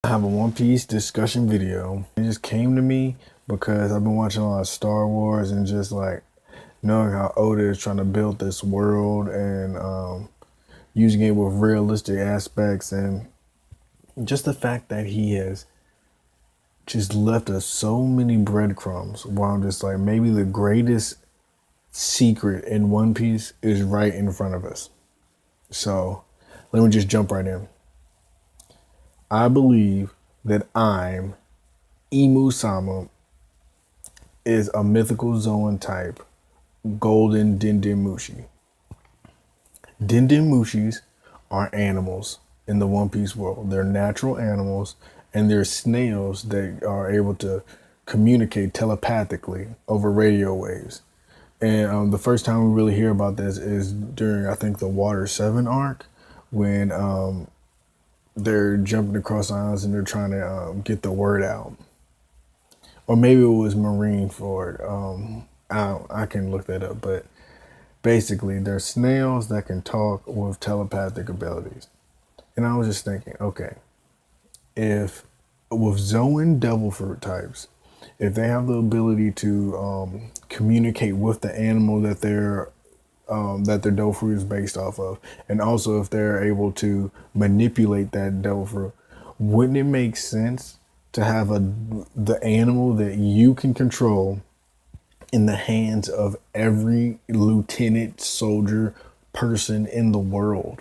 I have a One Piece discussion video. It just came to me because I've been watching a lot of Star Wars and just like knowing how Oda is trying to build this world and using it with realistic aspects and just the fact that he has just left us so many breadcrumbs while I'm just like maybe the greatest secret in One Piece is right in front of us. So let me just jump right in. I believe that I'm Imu Sama is a mythical Zoan type, golden Dendemushi. Dendemushis are animals in the One Piece world. They're natural animals, and they're snails that are able to communicate telepathically over radio waves. And the first time we really hear about this is during, I think, the Water 7 arc, when they're jumping across islands and they're trying to get the word out. Or maybe it was Marineford. I can look that up, but basically, they're snails that can talk with telepathic abilities. And I was just thinking, okay, if with Zoan devil fruit types, if they have the ability to communicate with the animal that their devil fruit is based off of, and also if they're able to manipulate that devil fruit, wouldn't it make sense to have the animal that you can control in the hands of every lieutenant, soldier, person in the world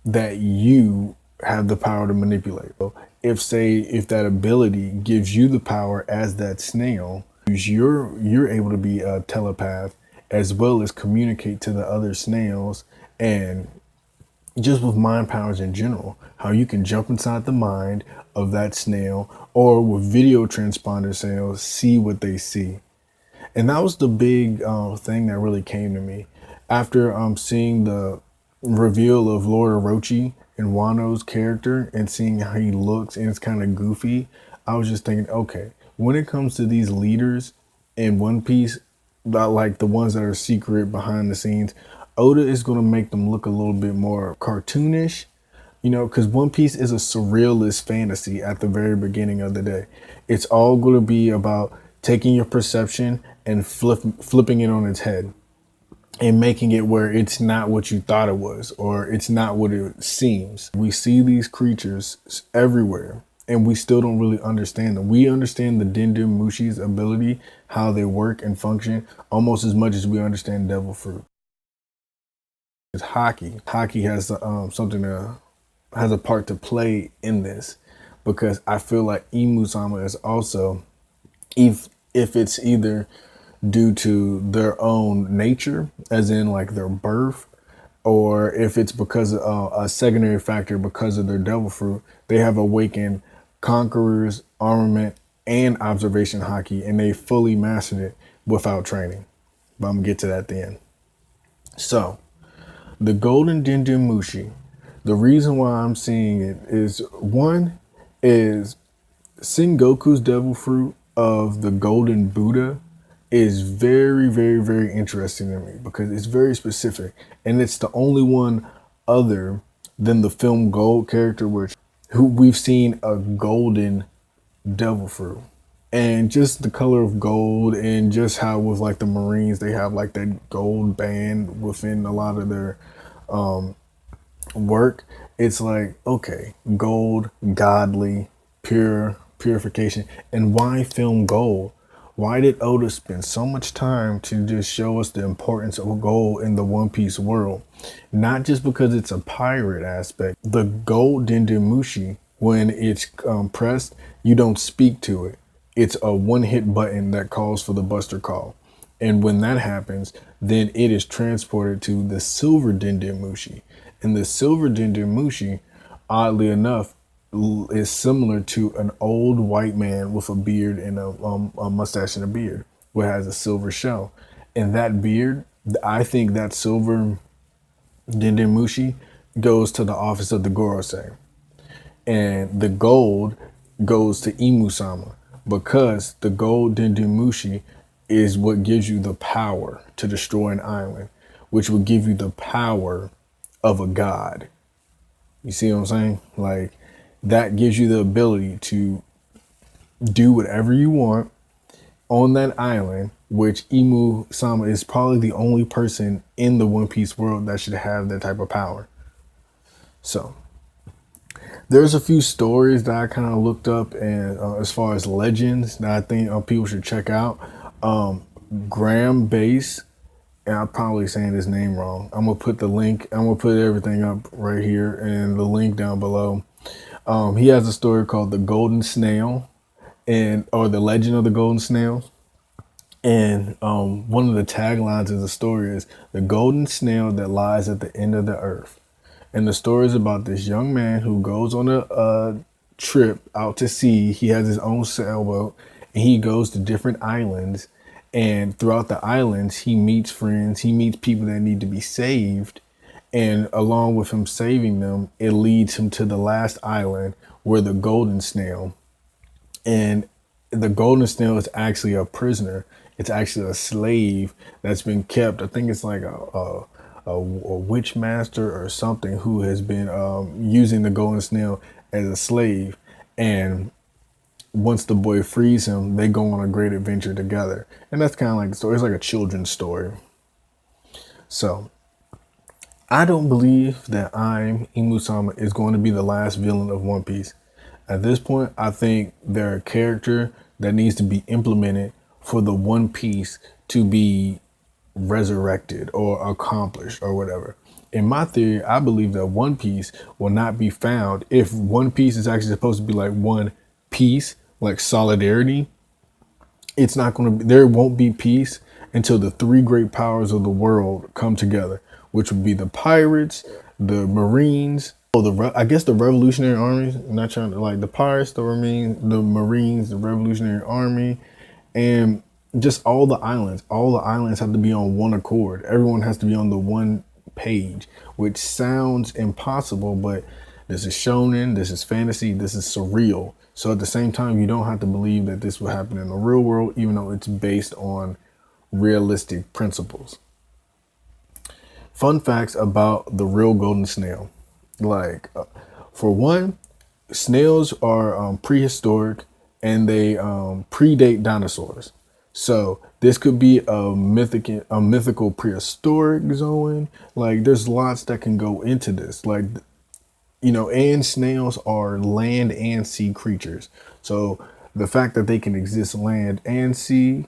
that you have the power to manipulate? So if that ability gives you the power as that snail, you're able to be a telepath as well as communicate to the other snails, and just with mind powers in general, how you can jump inside the mind of that snail, or with video transponder snails, see what they see. And that was the big thing that really came to me after seeing the reveal of Lord Orochi and Wano's character and seeing how he looks and it's kind of goofy. I was just thinking, okay, when it comes to these leaders in One Piece, like the ones that are secret behind the scenes, Oda is going to make them look a little bit more cartoonish, because One Piece is a surrealist fantasy at the very beginning of the day. It's all going to be about taking your perception and flipping it on its head and making it where it's not what you thought it was, or it's not what it seems. We see these creatures everywhere and we still don't really understand them. We understand the Dendemushi's ability, how they work and function, almost as much as we understand devil fruit. It's hockey. Hockey has has a part to play in this, because I feel like Imu Sama is also, if it's either due to their own nature, as in like their birth, or if it's because of a secondary factor because of their devil fruit, they have awakened conquerors, armament, and observation hockey, and they fully mastered it without training. But I'm gonna get to that at the end. So, the Golden Dendemushi, the reason why I'm seeing it is, one is Sengoku's devil fruit of the Golden Buddha is very, very, very interesting to me because it's very specific, and it's the only one other than the film Gold character who we've seen a golden devil fruit. And just the color of gold, and just how with like the Marines, they have like that gold band within a lot of their work. It's like, okay, gold, godly, purification. And why film gold? Why did Oda spend so much time to just show us the importance of gold in the One Piece world? Not just because it's a pirate aspect. The gold Dendemushi, when it's pressed, you don't speak to it. It's a one-hit button that calls for the Buster Call. And when that happens, then it is transported to the Silver Dendemushi. And the Silver Dendemushi, oddly enough, is similar to an old white man with a beard and a mustache and a beard, where it has a silver shell. And that beard, I think that Silver Dendemushi goes to the office of the Gorosei. And the gold goes to Imu Sama, because the gold Dendemushi is what gives you the power to destroy an island, which will give you the power of a god. You see what I'm saying? Like, that gives you the ability to do whatever you want on that island, which Imu Sama is probably the only person in the One Piece world that should have that type of power. So there's a few stories that I kind of looked up, and as far as legends that I think people should check out. Um, Graham Base, and I'm probably saying his name wrong. I'm gonna put the link. I'm gonna put everything up right here and the link down below. He has a story called the Golden Snail, and or the Legend of the Golden Snail. And one of the taglines of the story is the golden snail that lies at the end of the earth. And the story is about this young man who goes on a trip out to sea. He has his own sailboat and he goes to different islands. And throughout the islands, he meets friends, he meets people that need to be saved. And along with him saving them, it leads him to the last island where the golden snail, and the golden snail is actually a prisoner. It's actually a slave that's been kept. I think it's like a witch master or something who has been using the golden snail as a slave. And once the boy frees him, they go on a great adventure together. And that's kind of like the story. It's like a children's story. So I don't believe that Imusama is going to be the last villain of One Piece. At this point, I think they're a character that needs to be implemented for the One Piece to be resurrected or accomplished or whatever. In my theory, I believe that One Piece will not be found if One Piece is actually supposed to be like one piece, like solidarity. It's not going to be, there won't be peace until the three great powers of the world come together, which would be the pirates, the Marines, I guess the Revolutionary Armies. I'm not trying to like the pirates, the Marines, the Revolutionary Army, and just all the islands. All the islands have to be on one accord. Everyone has to be on the one page, which sounds impossible, but this is shonen, this is fantasy, this is surreal. So at the same time, you don't have to believe that this will happen in the real world, even though it's based on realistic principles. Fun facts about the real golden snail. Like, for one, snails are prehistoric and they predate dinosaurs. So this could be a mythical prehistoric zone. Like, there's lots that can go into this. Like, and snails are land and sea creatures. So the fact that they can exist land and sea,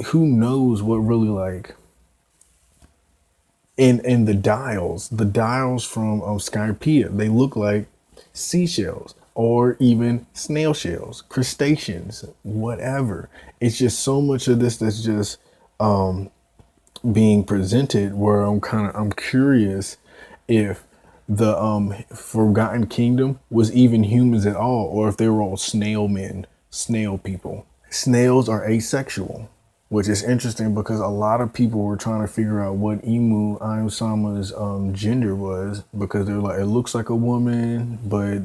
who knows what really like. And the dials from Skypiea, they look like seashells or even snail shells, crustaceans, whatever. It's just so much of this that's just being presented where I'm curious if the Forgotten Kingdom was even humans at all, or if they were all snail men, snail people. Snails are asexual, which is interesting because a lot of people were trying to figure out what Imusama's gender was, because they're like, it looks like a woman, but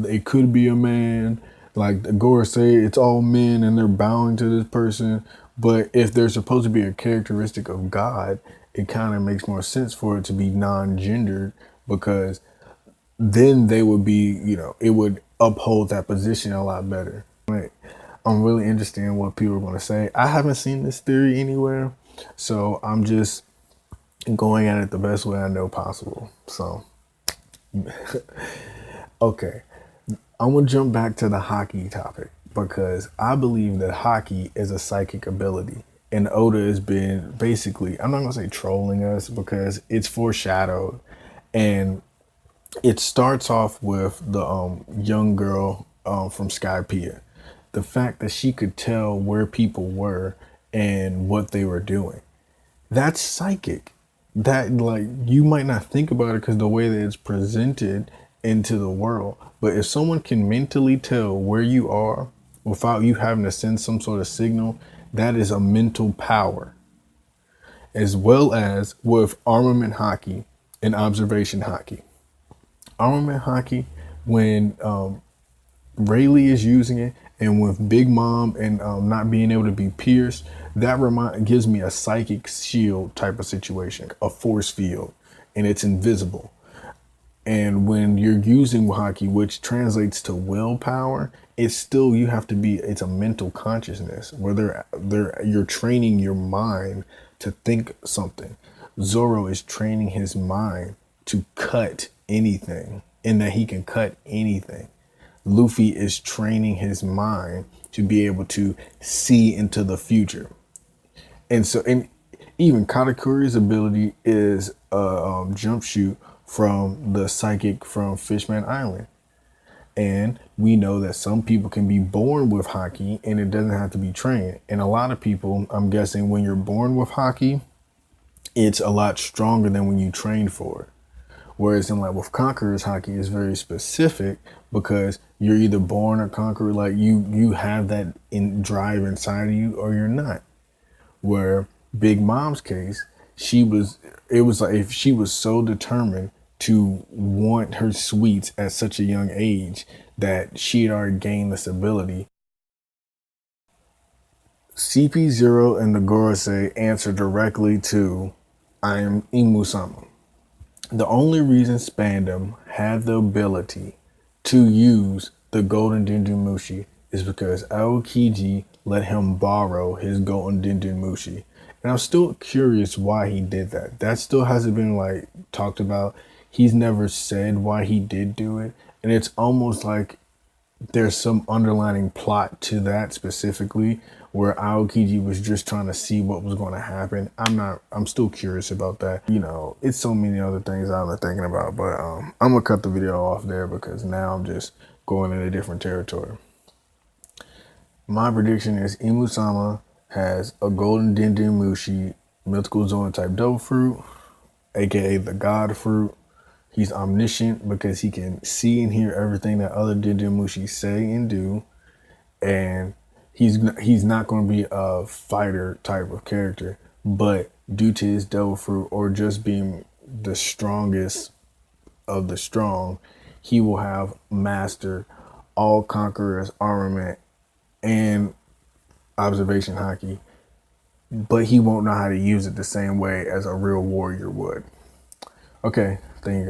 it could be a man. Like the Gore say, it's all men and they're bowing to this person. But if there's supposed to be a characteristic of God, it kind of makes more sense for it to be non-gendered, because then they would be, it would uphold that position a lot better. Right. I'm really interested in what people are going to say. I haven't seen this theory anywhere, so I'm just going at it the best way I know possible. So, okay, I'm going to jump back to the hockey topic, because I believe that hockey is a psychic ability. And Oda has been basically, I'm not going to say trolling us, because it's foreshadowed. And it starts off with the young girl from Skypiea. The fact that she could tell where people were and what they were doing. That's psychic. That, like, you might not think about it because the way that it's presented into the world. But if someone can mentally tell where you are without you having to send some sort of signal, that is a mental power. As well as with armament hockey and observation hockey. Armament hockey, when Rayleigh is using it, and with Big Mom and not being able to be pierced, that gives me a psychic shield type of situation, a force field, and it's invisible. And when you're using haki, which translates to willpower, it's still, you have to be, it's a mental consciousness where you're training your mind to think something. Zoro is training his mind to cut anything, and that he can cut anything. Luffy is training his mind to be able to see into the future. And even Katakuri's ability is a jump shoot from the psychic from Fishman Island. And we know that some people can be born with haki and it doesn't have to be trained. And a lot of people, I'm guessing, when you're born with haki, it's a lot stronger than when you train for it. Whereas in like with Conqueror's haki is very specific because you're either born a conqueror, like you have that in drive inside of you, or you're not. Where Big Mom's case, it was like if she was so determined to want her sweets at such a young age that she had already gained this ability. CP0 and the Gorosei answer directly to I am Imusama. The only reason Spandam had the ability to use the Golden Dendumushi is because Aokiji let him borrow his Golden Dendumushi. And I'm still curious why he did that. That still hasn't been like talked about. He's never said why he did do it. And it's almost like there's some underlining plot to that specifically where Aokiji was just trying to see what was going to happen. I'm still curious about that. You know, it's so many other things I've been thinking about, but I'm going to cut the video off there because now I'm just going in a different territory. My prediction is Imusama has a Golden Dendumushi mythical zone type devil fruit, aka the god fruit. He's omniscient because he can see and hear everything that other Dendumushi say and do. And he's not going to be a fighter type of character, but due to his devil fruit or just being the strongest of the strong, he will have mastered all Conqueror's armament and observation haki, but he won't know how to use it the same way as a real warrior would. Okay, thank you guys.